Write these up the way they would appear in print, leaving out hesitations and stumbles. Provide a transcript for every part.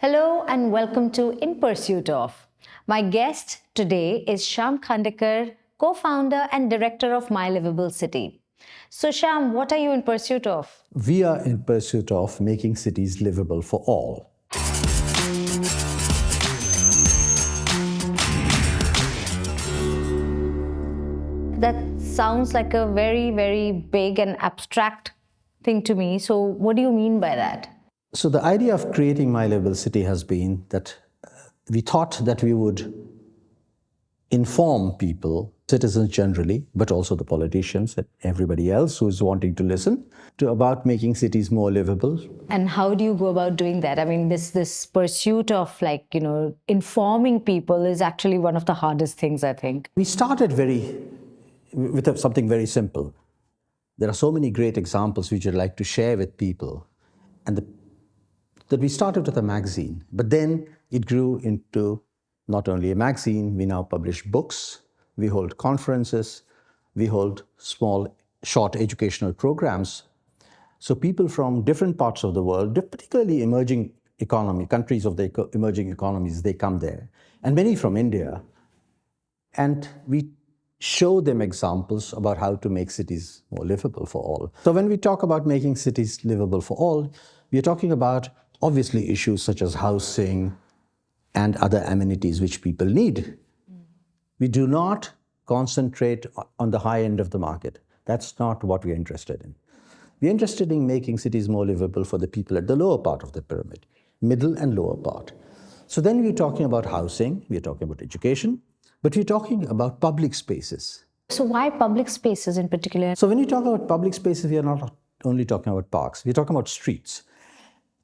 Hello and welcome to In Pursuit Of. My guest today is Shyam Khandekar, co-founder and director of My Livable City. So Shyam, what are you in pursuit of? We are in pursuit of making cities livable for all. That sounds like a very, very big and abstract thing to me. So what do you mean by that? So the idea of creating My Livable City has been that we thought that we would inform people, citizens generally, but also the politicians and everybody else who is wanting to listen, about making cities more livable. And how do you go about doing that? I mean, this pursuit of informing people is actually one of the hardest things, I think. We started with something very simple. There are so many great examples which I'd like to share with people. And that we started with a magazine, but then it grew into not only a magazine, we now publish books, we hold conferences, we hold small, short educational programs. So people from different parts of the world, particularly emerging countries of the emerging economies, they come there, and many from India. And we show them examples about how to make cities more livable for all. So when we talk about making cities livable for all, we are talking about obviously issues such as housing and other amenities which people need. We do not concentrate on the high end of the market. That's not what we're interested in. We're interested in making cities more livable for the people at the lower part of the pyramid, middle and lower part. So then we're talking about housing, we're talking about education, but we're talking about public spaces. So why public spaces in particular? So when you talk about public spaces, we are not only talking about parks, we're talking about streets.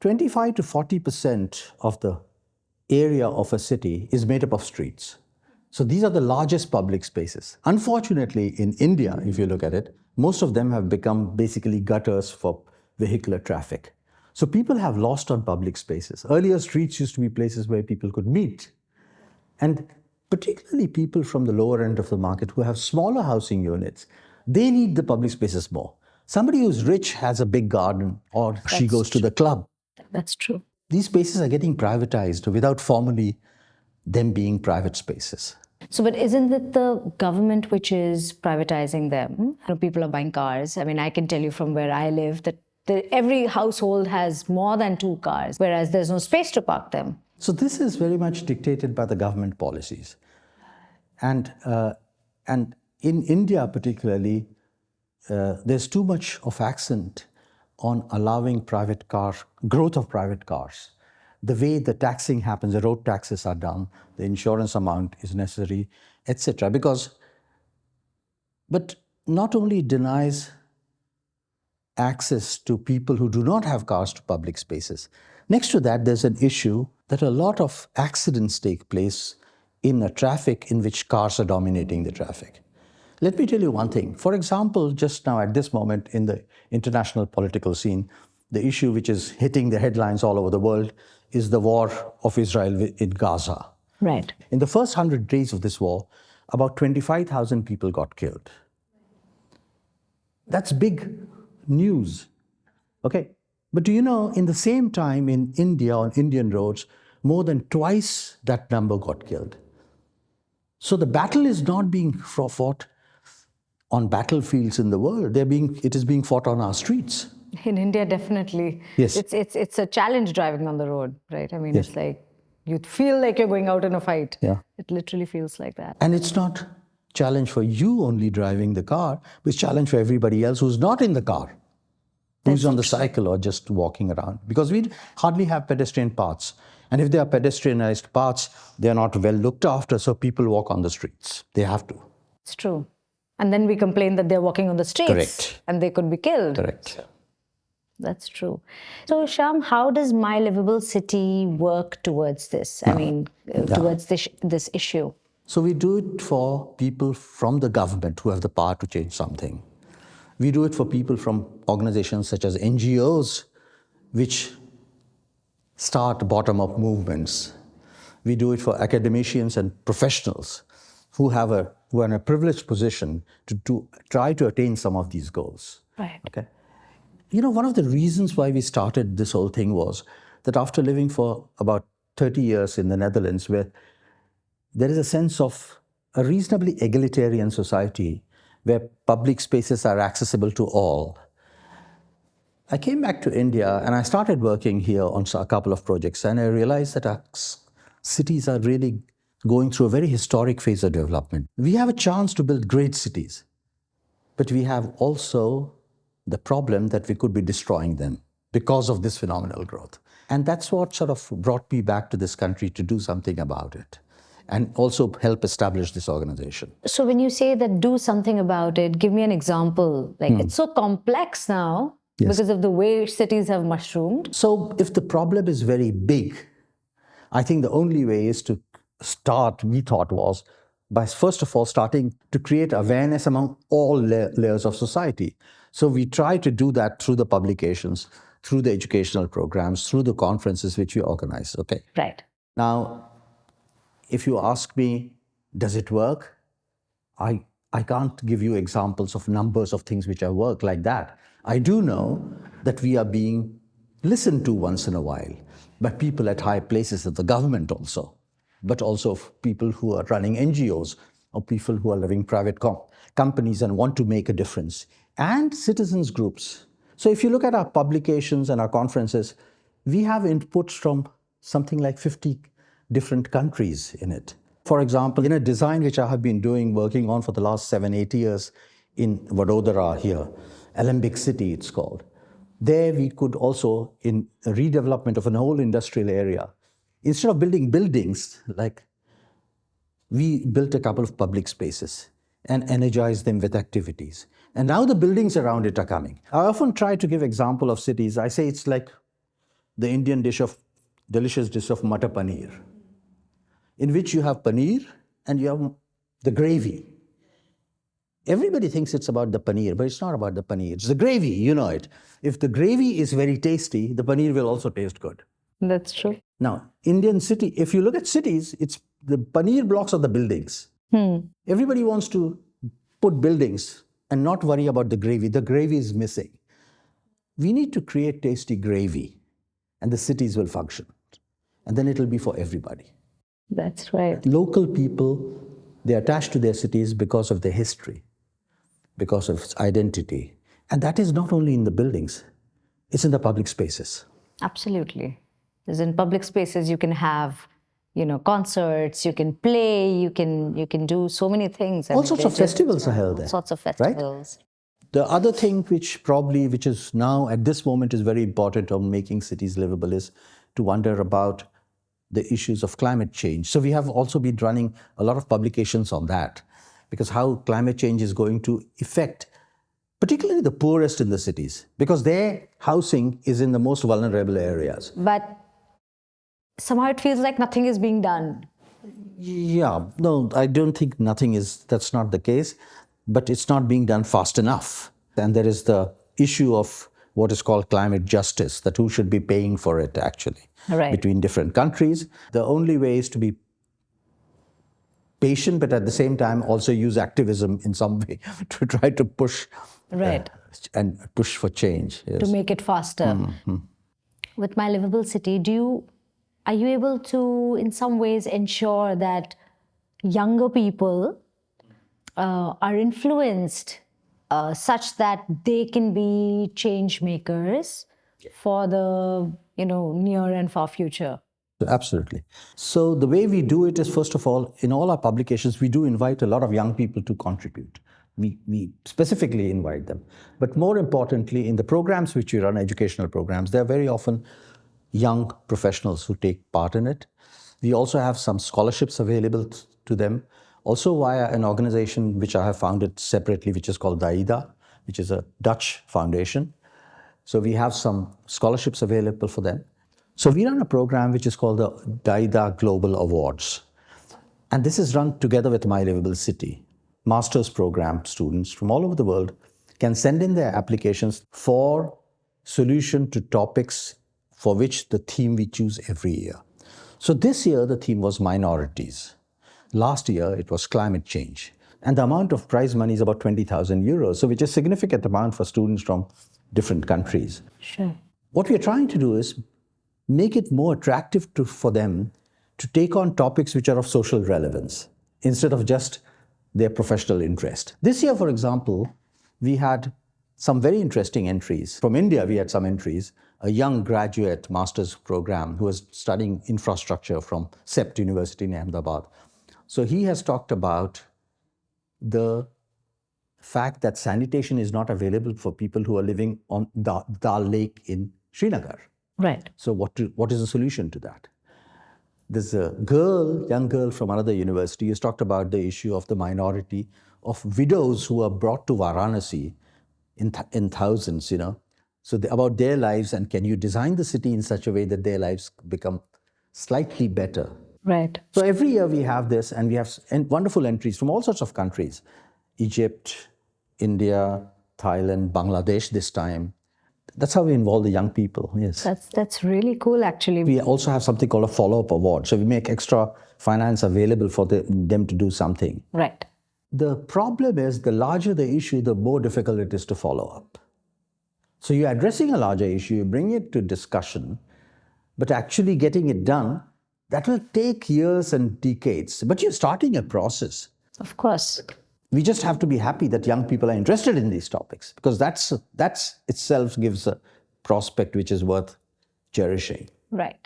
25 to 40% of the area of a city is made up of streets. So these are the largest public spaces. Unfortunately, in India, if you look at it, most of them have become basically gutters for vehicular traffic. So people have lost on public spaces. Earlier, streets used to be places where people could meet. And particularly people from the lower end of the market who have smaller housing units, they need the public spaces more. Somebody who's rich has a big garden, or she goes to the club. That's true. These spaces are getting privatized without formally them being private spaces. So, but isn't it the government which is privatizing them? People are buying cars. I mean, I can tell you from where I live that every household has more than 2 cars, whereas there's no space to park them. So this is very much dictated by the government policies. And in India particularly, there's too much of accent on allowing growth of private cars. The way the taxing happens, the road taxes are done, the insurance amount is necessary, etc. But not only denies access to people who do not have cars to public spaces. Next to that, there's an issue that a lot of accidents take place in a traffic in which cars are dominating the traffic. Let me tell you one thing. For example, just now at this moment in the international political scene, the issue which is hitting the headlines all over the world is the war of Israel in Gaza. Right. In the first 100 days of this war, about 25,000 people got killed. That's big news. Okay. But do you know, in the same time in India, on Indian roads, more than twice that number got killed. So the battle is not being fought on battlefields in the world. It is being fought on our streets. In India, definitely. Yes. It's a challenge driving on the road, right? I mean, Yes. It's like you feel like you're going out in a fight. Yeah. It literally feels like that. And it's not challenge for you only driving the car, but it's challenge for everybody else who's not in the car, who's on the cycle or just walking around. Because we hardly have pedestrian paths. And if they are pedestrianized paths, they're not well looked after, so people walk on the streets. They have to. It's true. And then we complain that they're walking on the streets. Correct. And they could be killed. Correct. That's true. So, Shyam, how does My Livable City work towards this? I mean, towards this issue? So we do it for people from the government who have the power to change something. We do it for people from organizations such as NGOs, which start bottom-up movements. We do it for academicians and professionals who are in a privileged position to try to attain some of these goals. Right. Okay. You know, one of the reasons why we started this whole thing was that after living for about 30 years in the Netherlands, where there is a sense of a reasonably egalitarian society where public spaces are accessible to all, I came back to India and I started working here on a couple of projects, and I realized that our cities are really going through a very historic phase of development. We have a chance to build great cities, but we have also the problem that we could be destroying them because of this phenomenal growth. And that's what sort of brought me back to this country to do something about it and also help establish this organization. So when you say that do something about it, give me an example. Like it's so complex now because of the way cities have mushroomed. So if the problem is very big, I think the only way is to start, we thought, was by first of all starting to create awareness among all layers of society. So we try to do that through the publications, through the educational programs, through the conferences which we organize. Okay. Right. Now, if you ask me, does it work? I can't give you examples of numbers of things which have worked like that. I do know that we are being listened to once in a while by people at high places of the government also, but also people who are running NGOs or people who are running private companies and want to make a difference, and citizens groups. So if you look at our publications and our conferences, we have inputs from something like 50 different countries in it. For example, in a design which I have been working on for the last 7-8 years in Vadodara here, Alembic City it's called. There we could also, in a redevelopment of an whole industrial area, instead of building buildings, like we built a couple of public spaces and energized them with activities. And now the buildings around it are coming. I often try to give example of cities. I say it's like the Indian delicious dish of Matar Paneer, in which you have paneer and you have the gravy. Everybody thinks it's about the paneer, but it's not about the paneer. It's the gravy, you know it. If the gravy is very tasty, the paneer will also taste good. That's true. Now, Indian city, if you look at cities, it's the paneer blocks of the buildings. Everybody wants to put buildings and not worry about the gravy. The gravy is missing. We need to create tasty gravy, and the cities will function. And then it'll be for everybody. That's right. Local people, they're attached to their cities because of their history, because of its identity. And that is not only in the buildings, it's in the public spaces. Absolutely. Because in public spaces, you can have, concerts, you can play, you can do so many things. All sorts of festivals are held there. All sorts of festivals. Right? The other thing which is now at this moment is very important on making cities livable is to wonder about the issues of climate change. So we have also been running a lot of publications on that, because how climate change is going to affect particularly the poorest in the cities, because their housing is in the most vulnerable areas. But somehow it feels like nothing is being done. Yeah, no, I don't think that's not the case, but it's not being done fast enough. And there is the issue of what is called climate justice, that who should be paying for it actually, right, between different countries. The only way is to be patient, but at the same time also use activism in some way to try to push and push for change. Yes. To make it faster. Mm-hmm. With My Livable City, are you able to, in some ways, ensure that younger people are influenced such that they can be change makers for the near and far future? Absolutely. So the way we do it is, first of all, in all our publications, we do invite a lot of young people to contribute. We specifically invite them. But more importantly, in the programs which we run, educational programs, there are very often young professionals who take part in it. We also have some scholarships available to them, also via an organization which I have founded separately, which is called DAIDA, which is a Dutch foundation. So we have some scholarships available for them. So we run a program which is called the DAIDA Global Awards. And this is run together with My Livable City. Master's program students from all over the world can send in their applications for solution to topics for which the theme we choose every year. So this year, the theme was minorities. Last year, it was climate change. And the amount of prize money is about 20,000 euros, so which is a significant amount for students from different countries. Sure. What we are trying to do is make it more attractive for them to take on topics which are of social relevance instead of just their professional interest. This year, for example, we had some very interesting entries. From India, we had some entries. A young graduate master's program who was studying infrastructure from CEPT University in Ahmedabad. So he has talked about the fact that sanitation is not available for people who are living on Dal Lake in Srinagar. Right. So what is the solution to that? There's a young girl from another university who's talked about the issue of the minority of widows who are brought to Varanasi in thousands, So about their lives, and can you design the city in such a way that their lives become slightly better? Right. So every year we have this, and we have wonderful entries from all sorts of countries. Egypt, India, Thailand, Bangladesh this time. That's how we involve the young people, yes. That's really cool, actually. We also have something called a follow-up award. So we make extra finance available for them to do something. Right. The problem is, the larger the issue, the more difficult it is to follow up. So you're addressing a larger issue, you bring it to discussion, but actually getting it done, that will take years and decades. But you're starting a process. Of course. We just have to be happy that young people are interested in these topics, because that's itself gives a prospect which is worth cherishing. Right.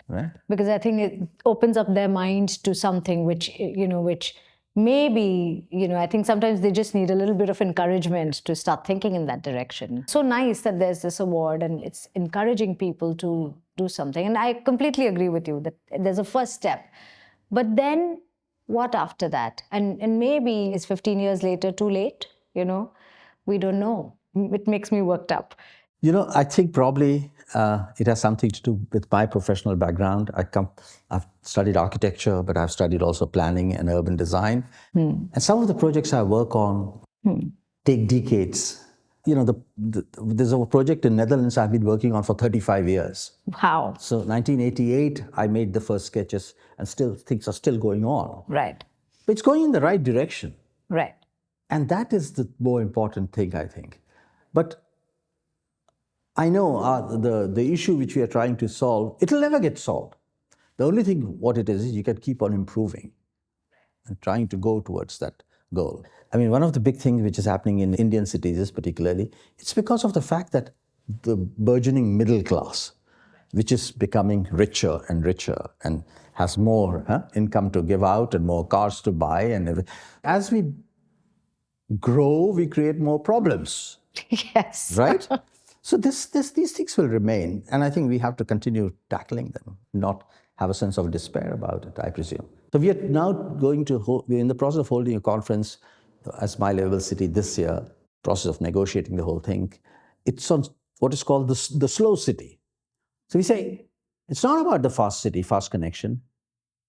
Because I think it opens up their mind to something which maybe, I think sometimes they just need a little bit of encouragement to start thinking in that direction. So nice that there's this award and it's encouraging people to do something. And I completely agree with you that there's a first step. But then what after that? And maybe is 15 years later too late? We don't know. It makes me worked up. I think probably it has something to do with my professional background. I've studied architecture, but I've studied also planning and urban design. And some of the projects I work on take decades. There's a project in Netherlands I've been working on for 35 years. How? So 1988, I made the first sketches, and things are still going on. Right. But it's going in the right direction. Right. And that is the more important thing, I think. But I know the issue which we are trying to solve, it'll never get solved. The only thing what it is you can keep on improving and trying to go towards that goal. I mean, one of the big things which is happening in Indian cities is particularly, it's because of the fact that the burgeoning middle class, which is becoming richer and has more income to give out and more cars to buy. And as we grow, we create more problems. Yes. Right? So these things will remain, and I think we have to continue tackling them, not have a sense of despair about it, I presume. So we are now we're in the process of holding a conference as My Livable City this year, process of negotiating the whole thing. It's on what is called the slow city. So we say, it's not about the fast city, fast connection,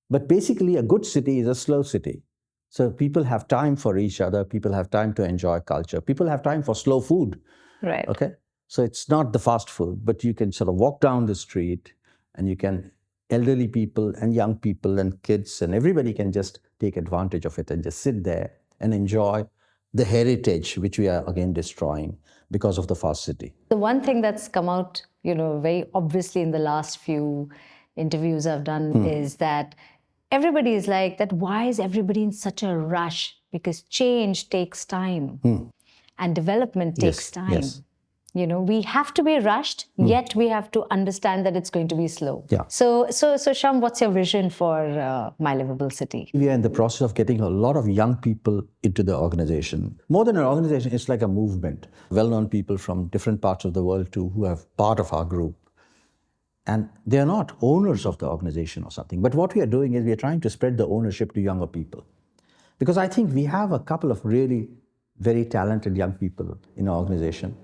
but basically a good city is a slow city. So people have time for each other, people have time to enjoy culture, people have time for slow food. Right. Okay? So it's not the fast food, but you can sort of walk down the street and elderly people and young people and kids and everybody can just take advantage of it and just sit there and enjoy the heritage which we are again destroying because of the fast city. The one thing that's come out, very obviously in the last few interviews I've done is that everybody is like that. Why is everybody in such a rush? Because change takes time and development takes time. Yes. We have to be rushed, yet we have to understand that it's going to be slow. Yeah. So Shyam, what's your vision for My Livable City? We are in the process of getting a lot of young people into the organization. More than an organization, it's like a movement. Well-known people from different parts of the world too, who are part of our group. And they are not owners of the organization or something. But what we are doing is we are trying to spread the ownership to younger people. Because I think we have a couple of really very talented young people in our organization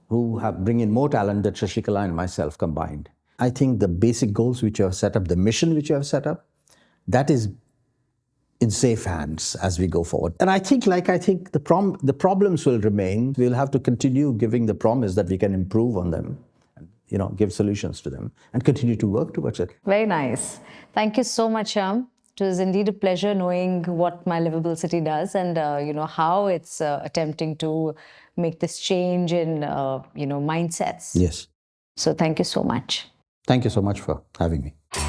who bring in more talent than Shashikala and myself combined. I think the basic goals which you have set up, the mission which you have set up, that is in safe hands as we go forward. And I think the problems will remain. We'll have to continue giving the promise that we can improve on them, and, give solutions to them and continue to work towards it. Very nice. Thank you so much, Shyam. It was indeed a pleasure knowing what My Livable City does and how it's attempting to make this change in mindsets. Yes. So thank you so much. Thank you so much for having me.